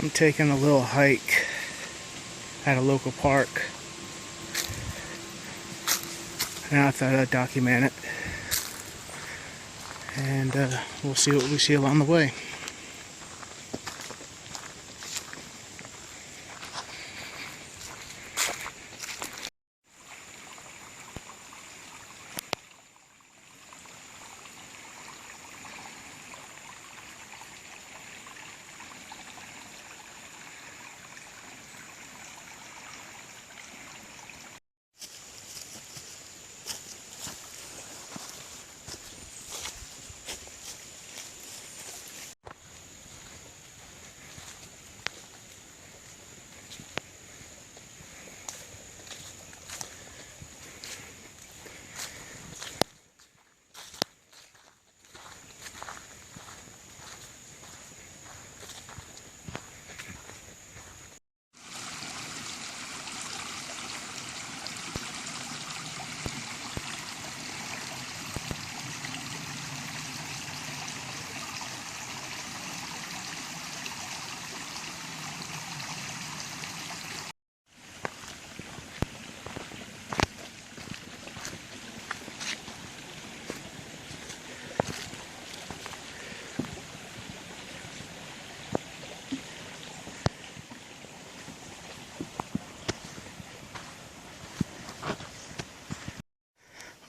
I'm taking a little hike at a local park, and I thought I'd document it, and we'll see what we see along the way.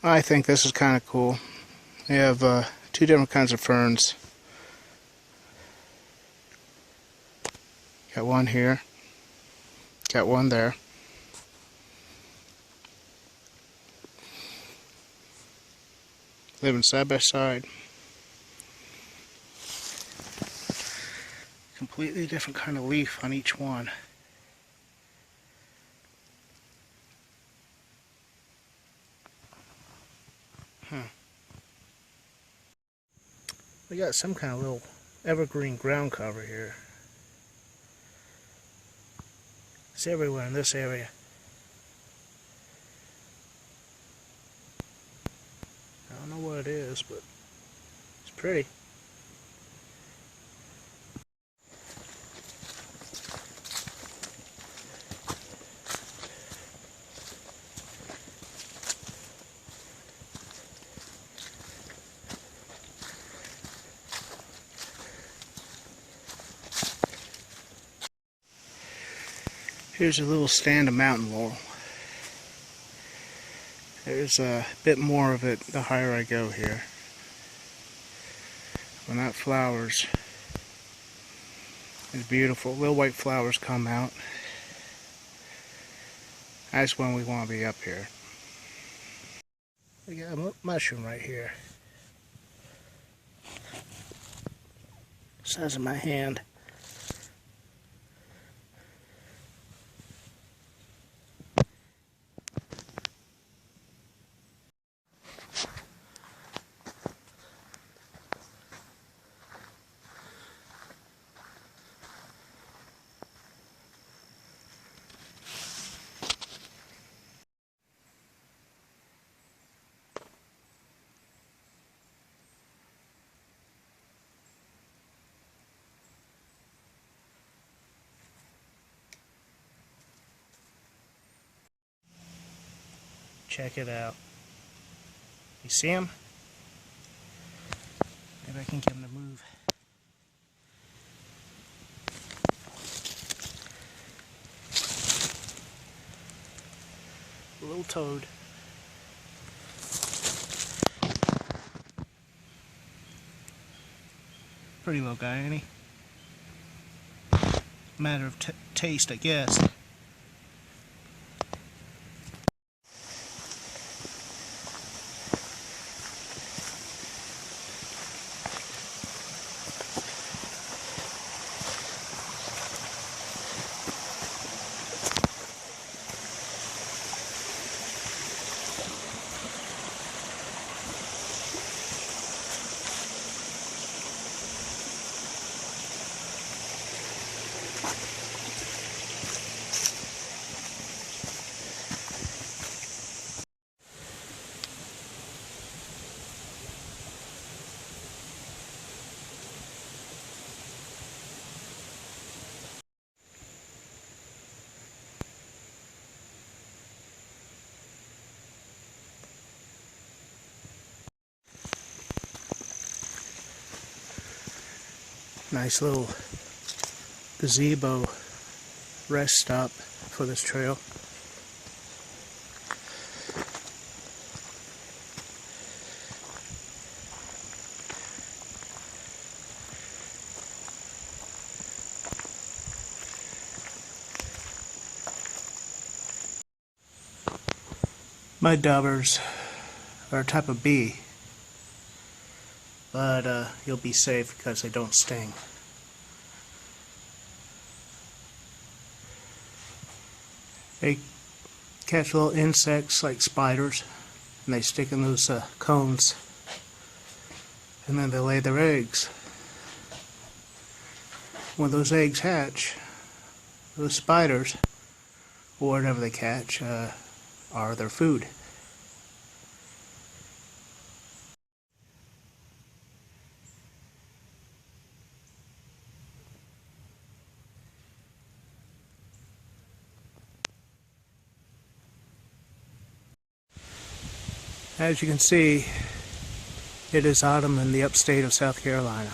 I think this is kind of cool. They have two different kinds of ferns. Got one here, got one there. Living side by side. Completely different kind of leaf on each one. We got some kind of little evergreen ground cover here. It's everywhere in this area. I don't know what it is, but it's pretty. Here's a little stand of mountain laurel. There's a bit more of it the higher I go here. When that flowers, it's beautiful. Little white flowers come out. That's when we want to be up here. We got a mushroom right here. Size of my hand. Check it out. You see him? Maybe I can get him to move. A little toad. Pretty little guy, ain't he? Matter of taste, I guess. Nice little gazebo rest stop for this trail. Mud daubers are a type of bee, but you'll be safe because they don't sting. They catch little insects like spiders, and they stick in those cones, and then they lay their eggs. When those eggs hatch, those spiders, or whatever they catch, are their food. As you can see, it is autumn in the upstate of South Carolina.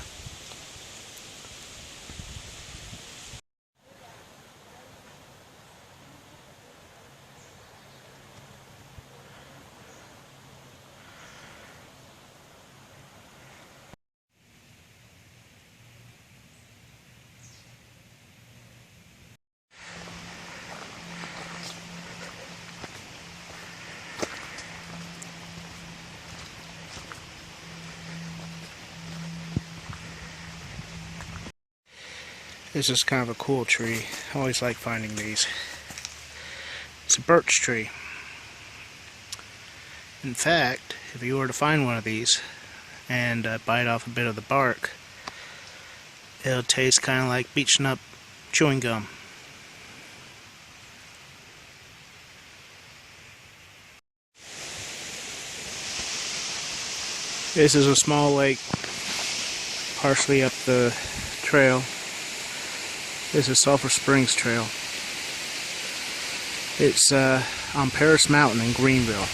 This is kind of a cool tree. I always like finding these. It's a birch tree. In fact, if you were to find one of these and bite off a bit of the bark, it'll taste kind of like beaten up chewing gum. This is a small lake, partially up the trail. This is Sulphur Springs Trail. It's on Paris Mountain in Greenville.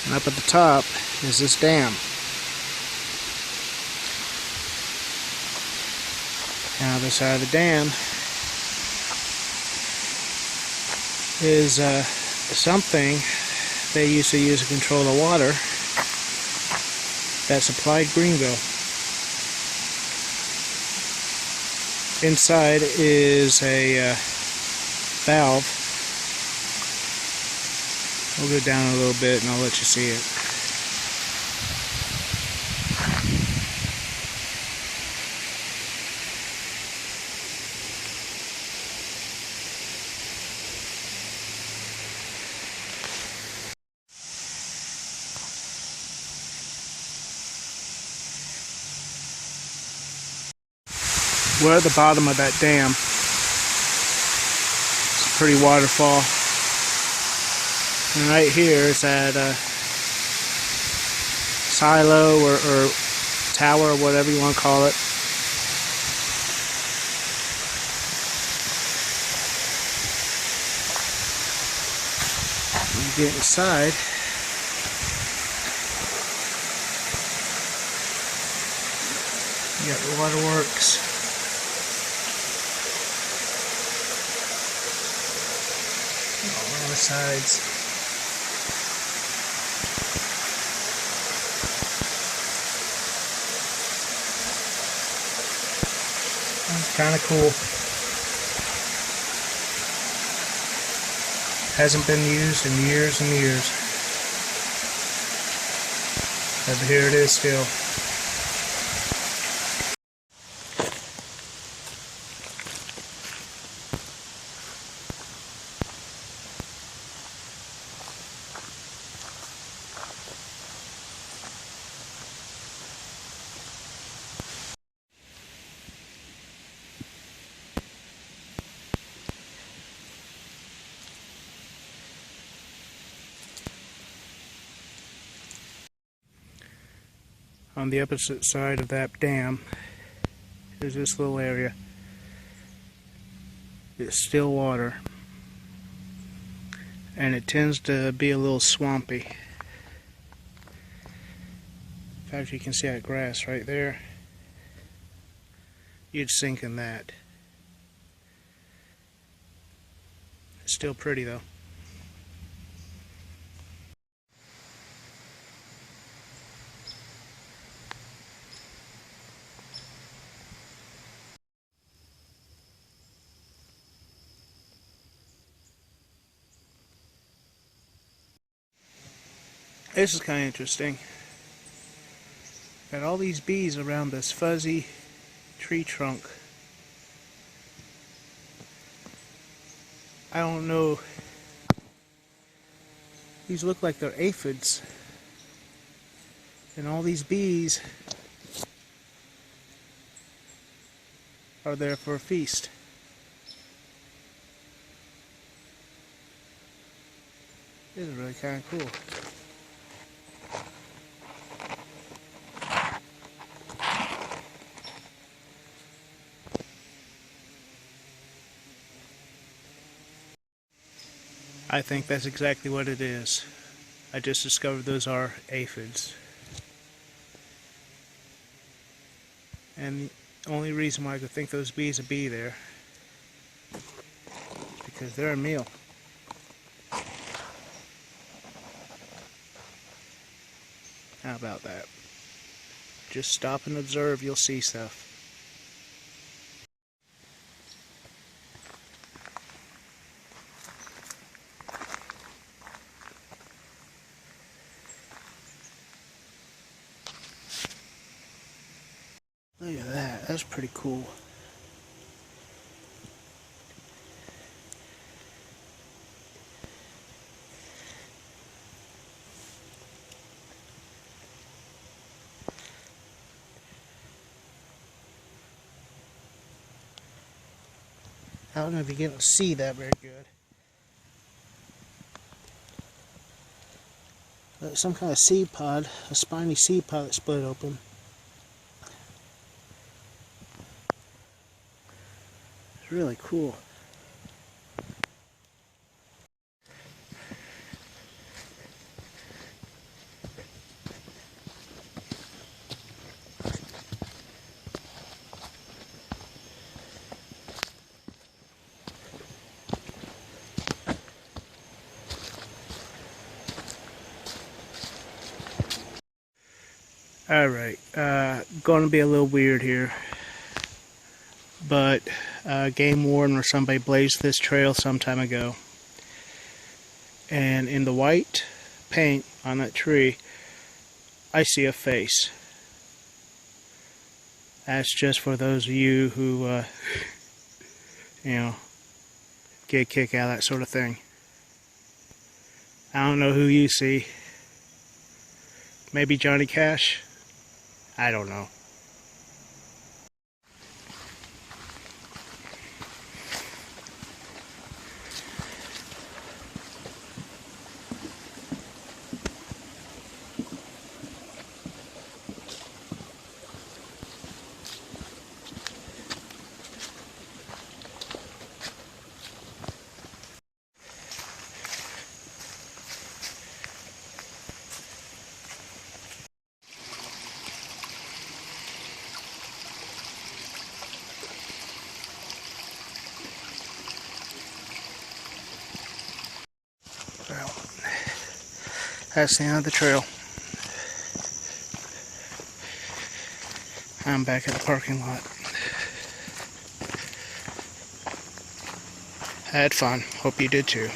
And up at the top is this dam. And on the side of the dam is something they used to use to control the water that supplied Greenville. Inside is a valve. We'll go down a little bit and I'll let you see it. We're at the bottom of that dam. It's a pretty waterfall. And right here is that silo or tower, or whatever you want to call it. When you get inside, you got the waterworks. All around the sides. That's kind of cool. Hasn't been used in years and years. But here it is still. On the opposite side of that dam is this little area. It's still water, and it tends to be a little swampy. In fact, you can see that grass right there. you'd sink in that. It's still pretty though. This is kind of interesting. Got all these bees around this fuzzy tree trunk. I don't know. These look like they're aphids. And all these bees are there for a feast. This is really kind of cool. I think that's exactly what it is. I just discovered those are aphids. And the only reason why I could think those bees would be there is because they're a meal. How about that? Just stop and observe, you'll see stuff. Look at that, that's pretty cool. I don't know if you can see that very good. But some kind of seed pod, a spiny seed pod that split open. It's really cool. Alright, going to be a little weird here, but game warden or somebody blazed this trail some time ago, and in the white paint on that tree I see a face. That's just for those of you who you know, get a kick out of that sort of thing. I don't know who you see. Maybe Johnny Cash? I don't know. Well, that's the end of the trail. I'm back at the parking lot. I had fun. Hope you did too.